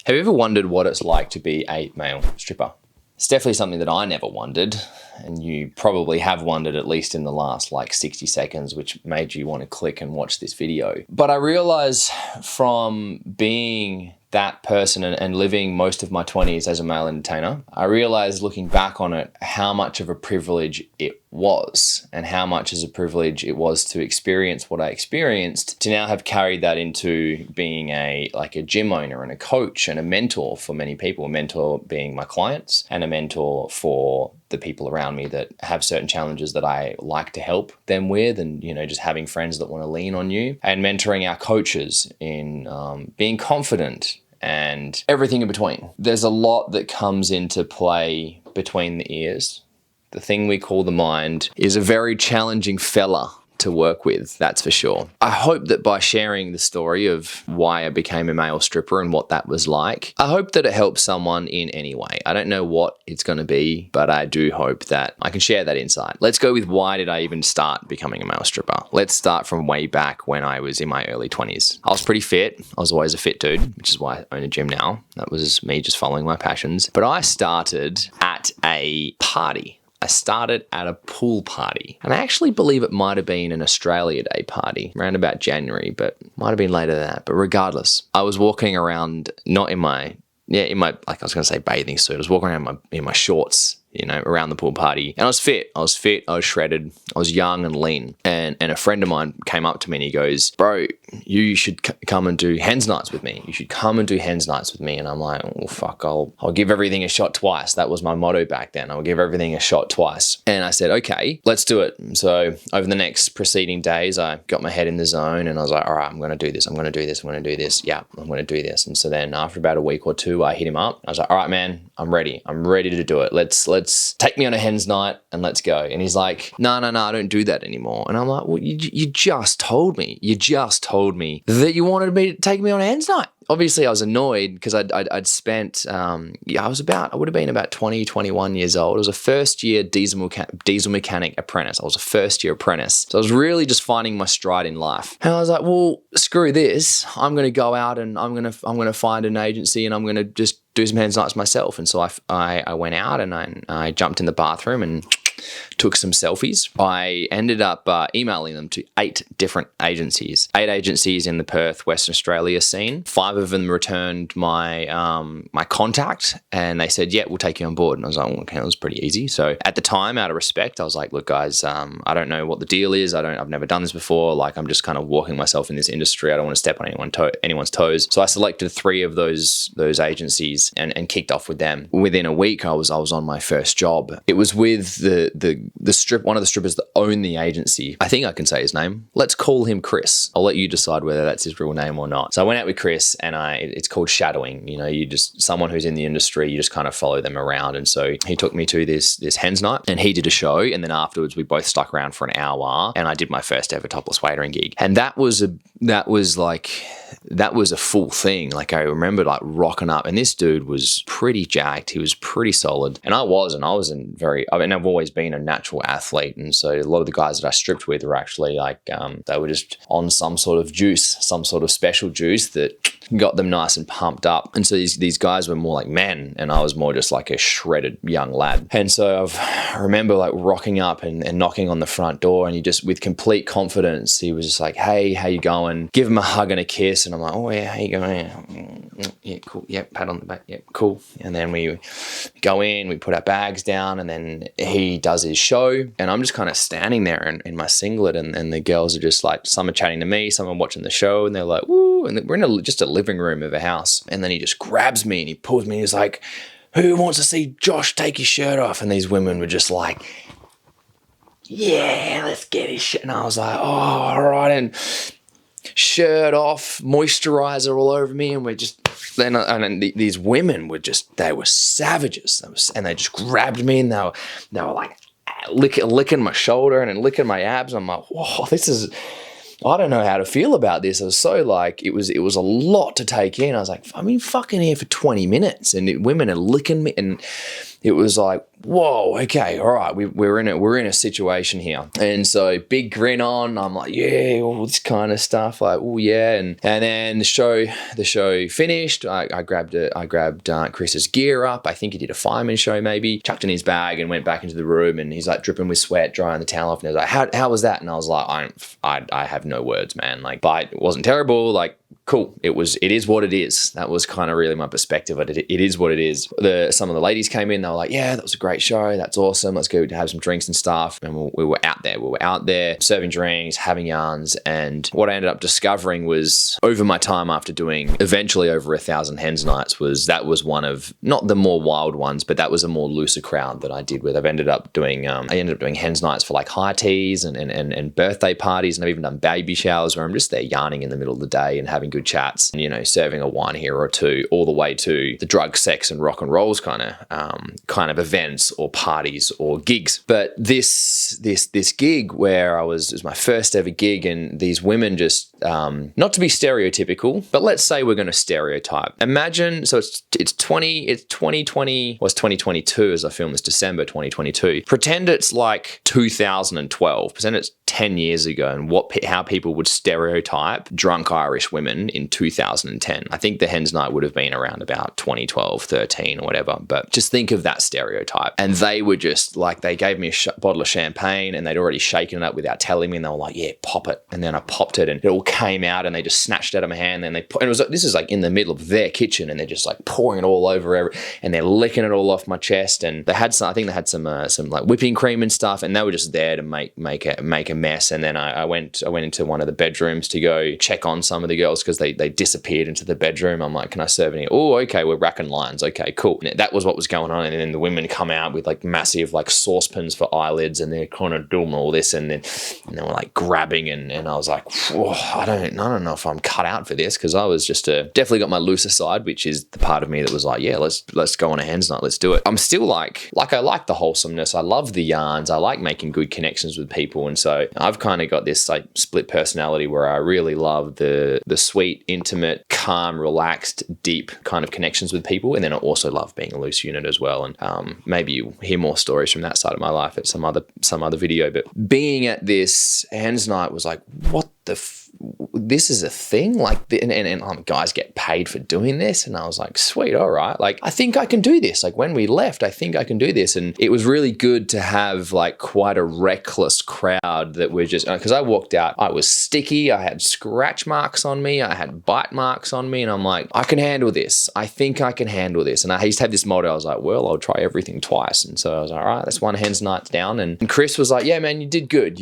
Have you ever wondered what it's like to be a male stripper? It's definitely something that I never wondered, and you probably have wondered at least in the last 60 seconds, which made you want to click and watch this video. But I realize from being that person and living most of my 20s as a male entertainer, I realized looking back on it how much of a privilege it was, and how much as a privilege it was to experience what I experienced, to now have carried that into being a gym owner and a coach and a mentor for many people, a mentor being my clients and a mentor for the people around me that have certain challenges that I like to help them with, and just having friends that want to lean on you, and mentoring our coaches in being confident and everything in between. There's a lot that comes into play between the ears. The thing we call the mind is a very challenging fella to work with, that's for sure. I hope that by sharing the story of why I became a male stripper and what that was like, I hope that it helps someone in any way. I don't know what it's going to be, but I do hope that I can share that insight. Let's go with why did I even start becoming a male stripper? Let's start from way back when I was in my early 20s. I was pretty fit. I was always a fit dude, which is why I own a gym now. That was me just following my passions. But I started at a party. I started at a pool party, and I actually believe it might have been an Australia Day party around about January, but might have been later than that. But regardless, I was walking around, not in my, I was going to say bathing suit. I was walking around in my shorts, around the pool party, and I was fit. I was shredded. I was young and lean. And a friend of mine came up to me and he goes, "Bro, you should come and do hens nights with me. You should come and do hens nights with me." And I'm like, "Well, fuck, I'll give everything a shot twice." That was my motto back then. I'll give everything a shot twice. And I said, "Okay, let's do it." So over the next preceding days, I got my head in the zone and I was like, "All right, I'm going to do this. I'm going to do this. I'm going to do this. Yeah, I'm going to do this." And so then after about a week or two, I hit him up. I was like, "All right, man, I'm ready. I'm ready to do it. Let's take me on a hens night and let's go." And he's like, No, I don't do that anymore. And I'm like, "Well, you just told me that you wanted me to take me on a hens night." Obviously, I was annoyed because I'd spent, I would have been about 20, 21 years old. I was a first year diesel mechanic apprentice. I was a first year apprentice. So I was really just finding my stride in life. And I was like, well, screw this. I'm going to go out and I'm going to find an agency and I'm going to just do some hens nights myself. And so I went out and I jumped in the bathroom and took some selfies. I ended up emailing them to 8 different agencies. 8 agencies in the Perth, Western Australia scene. 5 of them returned my my contact and they said, "Yeah, we'll take you on board." And I was like, "Okay, it was pretty easy." So at the time, out of respect, I was like, "Look, guys, I don't know what the deal is. I've never done this before. I'm just kind of walking myself in this industry. I don't want to step on anyone's toes." So I selected 3 of those agencies and kicked off with them. Within a week, I was on my first job. It was with one of the strippers that owned the agency. I think I can say his name. Let's call him Chris. I'll let you decide whether that's his real name or not. So I went out with Chris and it's called shadowing. You just, someone who's in the industry, you just kind of follow them around. And so he took me to this hens night and he did a show. And then afterwards we both stuck around for an hour and I did my first ever topless waitering gig. And that was a full thing. I remember rocking up and this dude was pretty jacked. He was pretty solid. And I wasn't I've always been a natural athlete. And so a lot of the guys that I stripped with were actually they were just on some sort of juice, some sort of special juice that got them nice and pumped up. And so these guys were more like men and I was more just like a shredded young lad. And so I remember rocking up and knocking on the front door and he just, with complete confidence, he was just like, "Hey, how you going?" Give him a hug and a kiss. And I'm like, "Oh yeah, how you going?" "Yeah, cool. Yeah, pat on the back. Yeah, cool." And then we go in, we put our bags down and then he does his show and I'm just kind of standing there in my singlet and the girls are just some are chatting to me, some are watching the show and they're like, "Woo," and we're in just a living room of a house. And then he just grabs me and he pulls me and he's like, "Who wants to see Josh take his shirt off?" And these women were just like, "Yeah, let's get his shirt." And I was like, "Oh, all right." And shirt off, moisturizer all over me, and these women were they were savages, and they just grabbed me and they were like licking my shoulder and then licking my abs. I'm like, whoa, I don't know how to feel about this. I was so it was a lot to take in. I was like, I've been fucking here for 20 minutes and women are licking me and it was like, whoa, okay, all right, we're in a situation here. And so big grin on, I'm like, yeah, all this kind of stuff, like, oh yeah. And then the show finished. I grabbed Chris's gear up. I think he did a fireman show maybe, chucked in his bag and went back into the room, and he's like dripping with sweat, drying the towel off, and he was like, how was that? And I was like, I have no words, man. Like, but it wasn't terrible, like, cool. It is what it is. That was kind of really my perspective. It is what it is. Some of the ladies came in, they were like, yeah, that was a great show. That's awesome. Let's go to have some drinks and stuff. And we were out there. We were out there serving drinks, having yarns. And what I ended up discovering was, over my time after doing eventually over 1,000 hens nights, that was one of, not the more wild ones, but that was a more looser crowd that I did with. I ended up doing hens nights for like high teas and birthday parties. And I've even done baby showers where I'm just there yarning in the middle of the day and having good chats, and, serving a wine here or two, all the way to the drug, sex, and rock and rolls kind of events or parties or gigs. But this gig where it was my first ever gig, and these women just, not to be stereotypical, but let's say we're going to stereotype. Imagine, so it's 2020, was 2022 as I film this, December 2022. Pretend it's like 2012. Pretend it's 10 years ago, and how people would stereotype drunk Irish women in 2010. I think the hens night would have been around about 2012, 13 or whatever, but just think of that stereotype. And they were just like, they gave me a bottle of champagne, and they'd already shaken it up without telling me, and they were like, yeah, pop it. And then I popped it, and it all came out, and they just snatched it out of my hand, and this is like in the middle of their kitchen, and they're just like pouring it all over, and they're licking it all off my chest. And I think they had some like whipping cream and stuff, and they were just there to make a mess. And then I went into one of the bedrooms to go check on some of the girls because they disappeared into the bedroom. I'm like, can I serve any? Oh, okay, we're racking lines. Okay, cool. And that was what was going on. And then the women come out with like massive like saucepans for eyelids, and they're kind of doing all this, and they were like grabbing, and I was like, I don't know if I'm cut out for this, because I was just definitely got my looser side, which is the part of me that was like, yeah, let's go on a hens night, let's do it. I'm still like I like the wholesomeness. I love the yarns. I like making good connections with people, and so I've kind of got this like split personality where I really love the sweet, intimate, calm, relaxed, deep kind of connections with people, and then I also love being a loose unit as well. And maybe you hear more stories from that side of my life at some other video. But being at this hens night was like, what the this is a thing, like, and guys get paid for doing this, and I was like, sweet, all right, like, I think I can do this. Like, when we left, I think I can do this. And it was really good to have like quite a reckless crowd that were just, because I walked out, I was sticky, I had scratch marks on me, I had bite marks on me, and I'm like, I can handle this. I think I can handle this. And I used to have this motto, I was like, well, I'll try everything twice. And so I was like, all right, that's one hens night down. And Chris was like, yeah, man, you did good.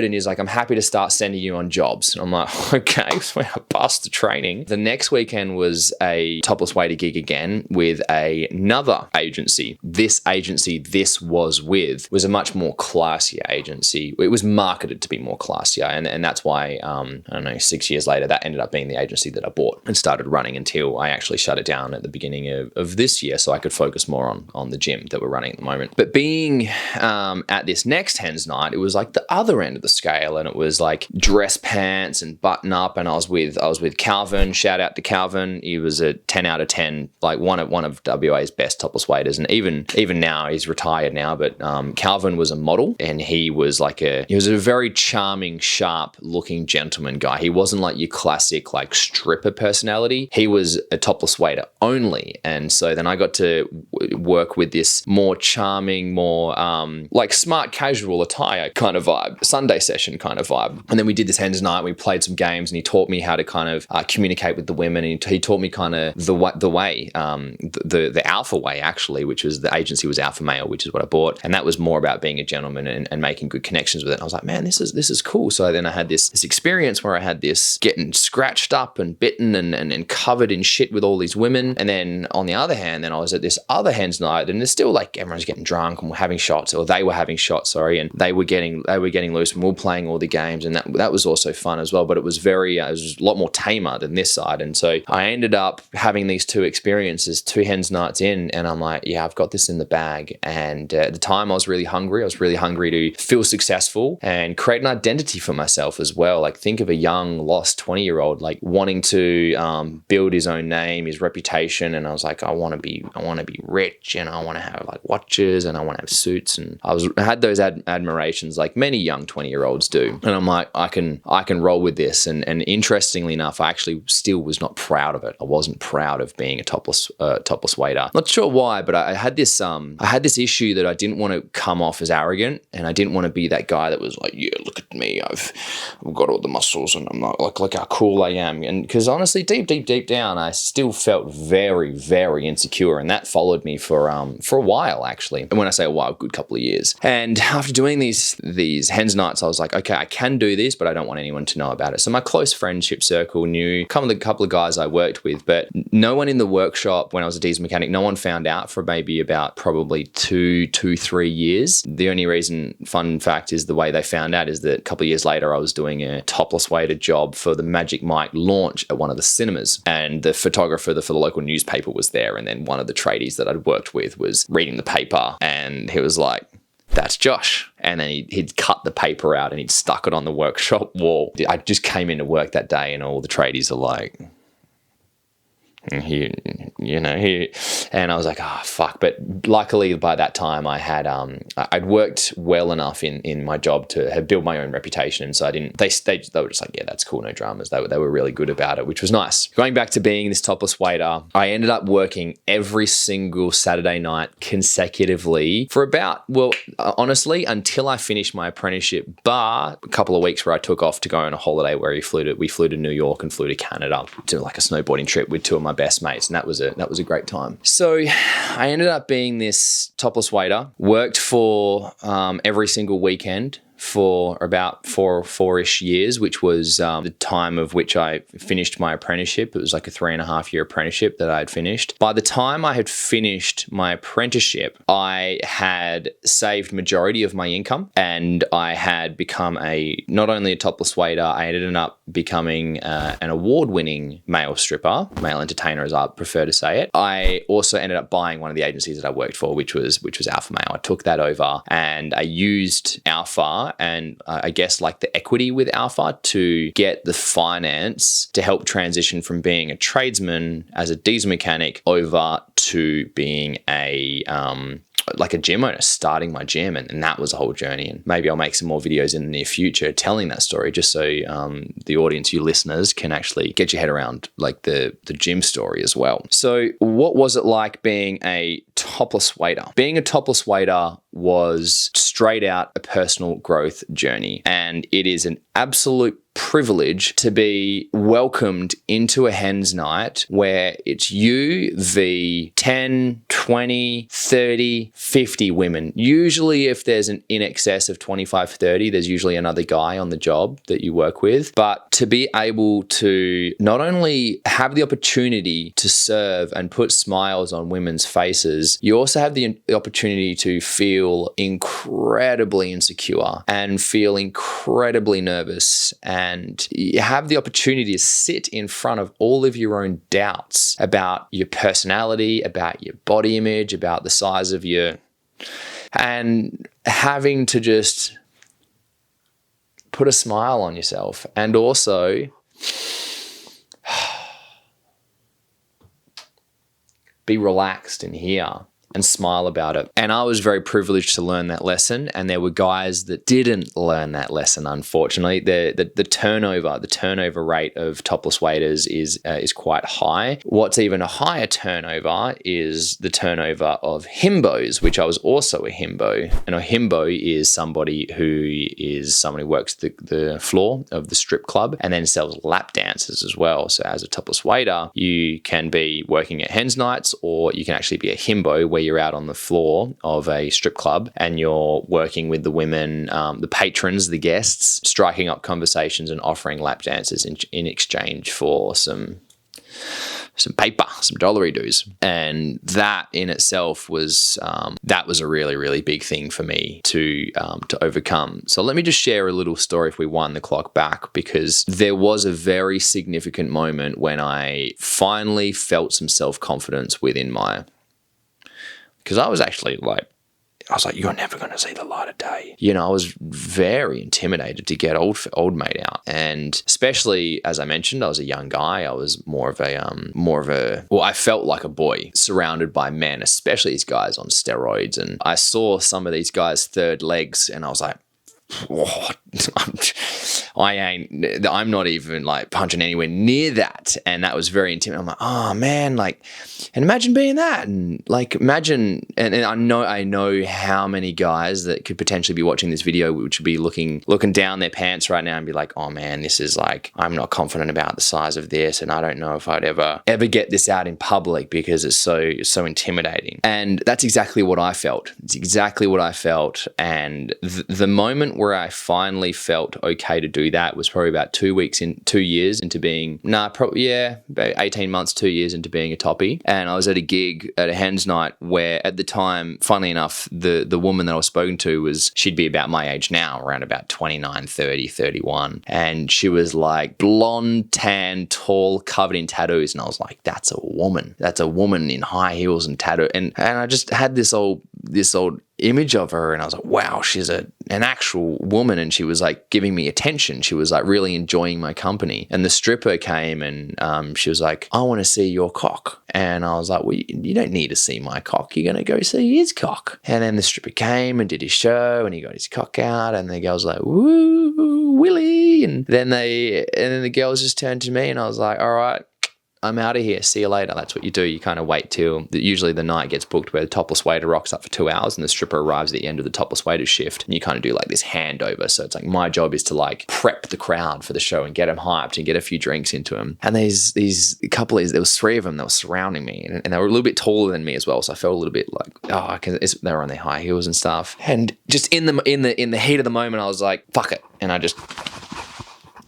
And he's like, I'm happy to start sending you on jobs. And I'm like, okay, so I passed the training. The next weekend was a Topless Waiter gig again with another agency. This agency this was with was a much more classier agency. It was marketed to be more classier. And that's why, I don't know, 6 years later, that ended up being the agency that I bought and started running until I actually shut it down at the beginning of this year, so I could focus more on the gym that we're running at the moment. But being at this next hens night, it was like the other end of the scale, and it was like dress pants and button up, and I was with Calvin. Shout out to Calvin. He was a 10 out of 10, like one of WA's best topless waiters, and even now, he's retired now, but Calvin was a model, and he was a very charming, sharp looking gentleman guy. He wasn't like your classic like stripper personality. He was a topless waiter only. And so then I got to work with this more charming, more like smart casual attire kind of vibe, Sunday session kind of vibe. And then we did this hens night, we played some games, and he taught me how to kind of communicate with the women, and he taught me kind of the way, the alpha way actually, which was, the agency was Alpha Male, which is what I bought, and that was more about being a gentleman and making good connections with it. And I was like, man, this is cool. So then I had this experience where I had this getting scratched up and bitten and covered in shit with all these women. And then on the other hand, then I was at this other hens night, and it's still like everyone's getting drunk and we're having shots, or they were having shots, sorry, and they were getting loose, and we were playing all the games, and that was also fun as well. But it was a lot lot more tamer than this side. And so I ended up having these two experiences, 2 hens nights in, and I'm like, yeah, I've got this in the bag. And at the time I was really hungry. I was really hungry to feel successful and create an identity for myself as well. Like, think of a young, lost 20-year-old, like wanting to build his own name, his reputation. And I was like, I want to be rich, and I want to have like watches, and I want to have suits. And I had those admirations like many young 20-year-olds do. And I'm like, I can roll with this. And interestingly enough, I actually still was not proud of it. I wasn't proud of being a topless waiter. Not sure why, but I had this issue that I didn't want to come off as arrogant, and I didn't want to be that guy that was like, yeah, look at me, I've got all the muscles, and I'm not like how cool I am. And because honestly, deep down, I still felt very, very insecure, and that followed me for a while, actually. And when I say a while, a good couple of years. And after doing these hens nights, I was like, okay, I can do this, but I don't want anyone to know about it. So my close friendship circle knew a couple of guys I worked with, but no one in the workshop when I was a diesel mechanic, no one found out for maybe about probably 3 years. The only reason, fun fact, is the way they found out is that a couple of years later, I was doing a topless waiter job for the Magic Mike launch at one of the cinemas, and the photographer for the local newspaper was there, and then one of the tradies that I'd worked with was reading the paper, and he was like, that's Josh. And then he'd cut the paper out and he'd stuck it on the workshop wall. I just came into work that day and all the tradies are like, and I was like, oh, fuck. But luckily by that time I had, I'd worked well enough in my job to have built my own reputation. And so they were just like, yeah, that's cool. No dramas. They were really good about it, which was nice. Going back to being this topless waiter, I ended up working every single Saturday night consecutively for about, honestly, until I finished my apprenticeship, bar a couple of weeks where I took off to go on a holiday where we flew to New York and flew to Canada to like a snowboarding trip with two of my best mates, and that was a great time. So I ended up being this topless waiter, worked for every single weekend for about four-ish years, which was the time of which I finished my apprenticeship. It was like a 3.5-year apprenticeship that I had finished. By the time I had finished my apprenticeship, I had saved majority of my income, and I had become not only a topless waiter, I ended up becoming an award-winning male stripper, male entertainer as I prefer to say it. I also ended up buying one of the agencies that I worked for, which was Alpha Male. I took that over and I used Alpha and I guess like the equity with Alpha to get the finance to help transition from being a tradesman as a diesel mechanic over to being a gym owner, starting my gym, and that was a whole journey. And maybe I'll make some more videos in the near future telling that story, just so the audience, you listeners, can actually get your head around like the gym story as well. So what was it like being a topless waiter? Being a topless waiter was straight out a personal growth journey, and it is an absolute privilege to be welcomed into a hens night where it's you v 10, 20, 30, 50 women. Usually if there's an in excess of 25, 30, there's usually another guy on the job that you work with. But to be able to not only have the opportunity to serve and put smiles on women's faces, you also have the opportunity to feel incredibly insecure and feel incredibly nervous, and you have the opportunity to sit in front of all of your own doubts about your personality, about your body image, about the size of and having to just put a smile on yourself, and also be relaxed in here and smile about it. And I was very privileged to learn that lesson, and there were guys that didn't learn that lesson, unfortunately. The turnover rate of topless waiters is quite high. What's even a higher turnover is the turnover of himbos, which I was also a himbo. And a himbo is somebody who works the floor of the strip club and then sells lap dances as well. So as a topless waiter, you can be working at hens nights, or you can actually be a himbo where you're out on the floor of a strip club and you're working with the women, the patrons, the guests, striking up conversations and offering lap dances in exchange for some some paper, some dollary dues. And that in itself was, that was a really, really big thing for me to overcome. So let me just share a little story if we wind the clock back, because there was a very significant moment when I finally felt some self-confidence within because I was actually like, you're never going to see the light of day. You know, I was very intimidated to get old mate out. And especially, as I mentioned, I was a young guy. I was more of a, well, I felt like a boy surrounded by men, especially these guys on steroids. And I saw some of these guys' third legs and I was like, oh, I'm not even like punching anywhere near that. And that was very intimidating. I'm like, oh man, like, and imagine being that. And like, imagine, and I know how many guys that could potentially be watching this video, which would be looking down their pants right now and be like, oh man, this is like, I'm not confident about the size of this. And I don't know if I'd ever get this out in public because it's so intimidating. And that's exactly what I felt. It's exactly what I felt. And the moment where I finally felt okay to do that was probably about 2 years into being, about 18 months, 2 years into being a toppie. And I was at a gig at a hen's night where at the time, funnily enough, the woman that I was spoken to she'd be about my age now, around about 29, 30, 31. And she was like blonde, tan, tall, covered in tattoos. And I was like, that's a woman. That's a woman in high heels and tattoo. And I just had this old image of her and I was like, wow, she's an actual woman. And she was like giving me attention. She was like really enjoying my company. And the stripper came and she was like, I want to see your cock. And I was like, well, you don't need to see my cock. You're going to go see his cock. And then the stripper came and did his show and he got his cock out and the girls like, woo, Willie. And then the girls just turned to me and I was like, all right, I'm out of here. See you later. That's what you do. You kind of wait till usually the night gets booked where the topless waiter rocks up for 2 hours and the stripper arrives at the end of the topless waiter's shift. And you kind of do like this handover. So it's like my job is to like prep the crowd for the show and get them hyped and get a few drinks into them. And there was 3 of them that were surrounding me and they were a little bit taller than me as well. So I felt a little bit like, they were on their high heels and stuff. And just in the heat of the moment, I was like, fuck it. And I just,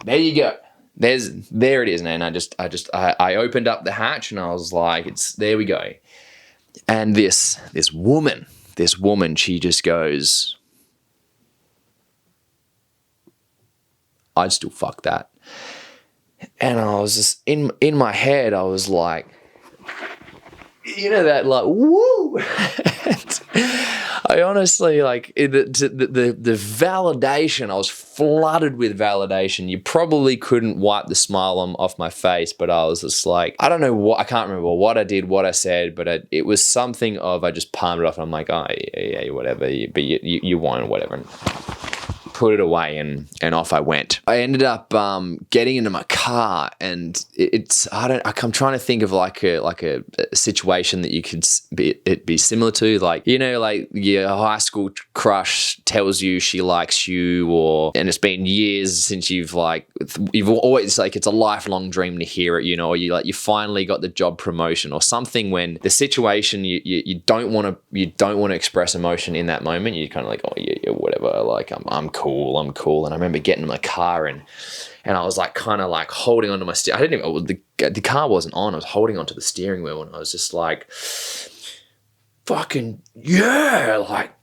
there you go. There it is, man. I opened up the hatch and I was like, there we go. And this woman, she just goes, I'd still fuck that. And I was just in my head, I was like, you know, that like, woo. I honestly, like, the validation, I was flooded with validation. You probably couldn't wipe the smile off my face, but I was just like, I don't know I can't remember what I did, what I said, but it was something of, I just palmed it off and I'm like, oh, yeah, whatever, but you won, whatever. And put it away and off I went. I ended up getting into my car and I'm trying to think of like a situation that you could be similar to, like, you know, like your high school crush tells you she likes you, and it's been years since you've always, like, it's a lifelong dream to hear it, you know, or you finally got the job promotion or something, when the situation you don't want to express emotion in that moment. You're kind of like, oh yeah, whatever, like I'm cool. And I remember getting in my car and I was like kind of like holding onto my the car wasn't on. I was holding onto the steering wheel and I was just like, fucking yeah, like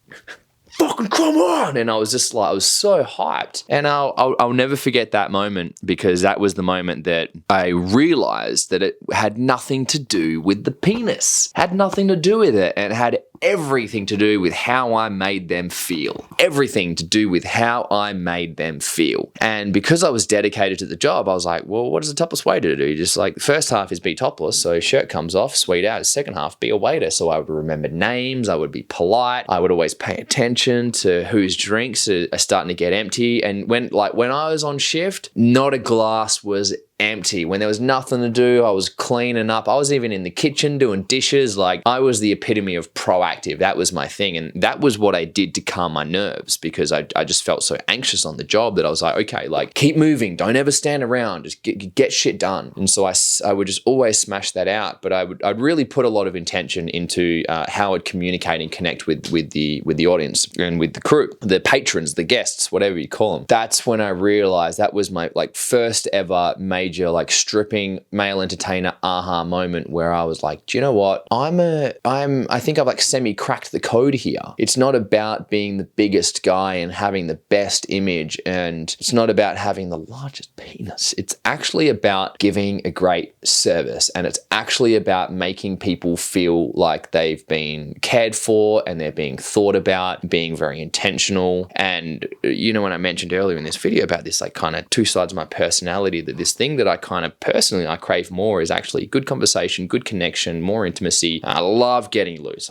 fucking come on. And I was just like, I was so hyped. And I'll never forget that moment, because that was the moment that I realized that it had nothing to do with the penis. Had nothing to do with it. And it had everything to do with how I made them feel. Everything to do with how I made them feel. And because I was dedicated to the job, I was like, well, what does a topless waiter do? Just like, the first half is be topless, so shirt comes off, sweet out. The second half, be a waiter. So I would remember names, I would be polite, I would always pay attention to whose drinks are starting to get empty. And when I was on shift, not a glass was empty. When there was nothing to do, I was cleaning up. I was even in the kitchen doing dishes. Like, I was the epitome of proactive. That was my thing. And that was what I did to calm my nerves, because I just felt so anxious on the job that I was like, okay, like, keep moving. Don't ever stand around. Just get shit done. And so I would just always smash that out. But I'd really put a lot of intention into how I'd communicate and connect with the audience and with the crew, the patrons, the guests, whatever you call them. That's when I realized that was my like first ever major major like stripping male entertainer aha moment where I was like, do you know what? I think I've like semi-cracked the code here. It's not about being the biggest guy and having the best image, and it's not about having the largest penis. It's actually about giving a great service, and it's actually about making people feel like they've been cared for and they're being thought about, being very intentional. And you know, when I mentioned earlier in this video about this like kind of two sides of my personality, that this thing that I kind of personally I crave more is actually good conversation, good connection, more intimacy. I love getting loose.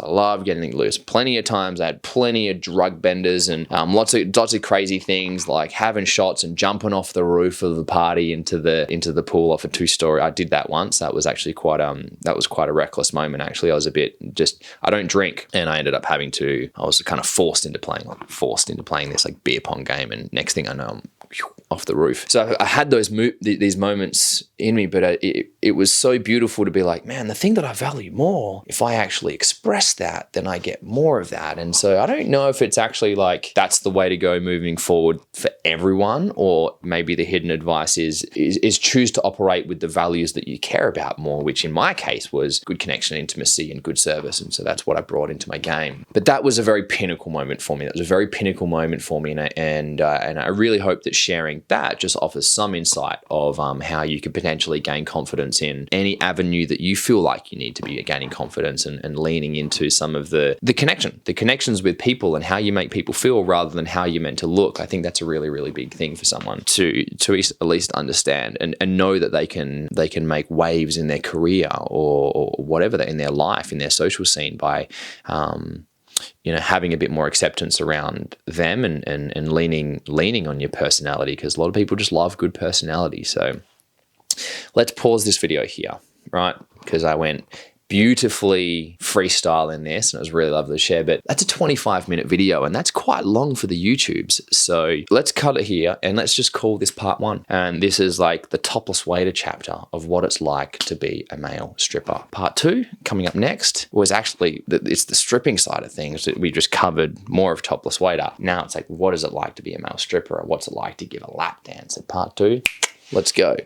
Plenty of times I had plenty of drug benders and lots of crazy things like having shots and jumping off the roof of the party into the pool off a 2-story. I did that once. That was actually quite a reckless moment. Actually, I was a bit I don't drink, and I ended up I was kind of forced into playing this like beer pong game, and next thing I know, I'm off the roof. So I had these moments in me, but it was so beautiful to be like, man, the thing that I value more, if I actually express that, then I get more of that. And so I don't know if it's actually like that's the way to go moving forward for everyone, or maybe the hidden advice is choose to operate with the values that you care about more, which in my case was good connection, intimacy, and good service. And so that's what I brought into my game. But that was a very pinnacle moment for me. And I really hope that sharing that just offers some insight of how you could potentially gain confidence in any avenue that you feel like you need to be gaining confidence and leaning into some of the connections with people and how you make people feel rather than how you're meant to look. I think that's a really, really big thing for someone to at least understand and know that they can make waves in their career or whatever in their life, in their social scene by having a bit more acceptance around them and leaning on your personality, because a lot of people just love good personality. So let's pause this video here, right? Because I went beautifully freestyle in this and it was really lovely to share, but that's a 25-minute video and that's quite long for the YouTubes. So let's cut it here and let's just call this part 1. And this is like the topless waiter chapter of what it's like to be a male stripper. Part 2 coming up next was actually, it's the stripping side of things. We just covered more of topless waiter. Now it's like, what is it like to be a male stripper? Or what's it like to give a lap dance? In part 2, let's go.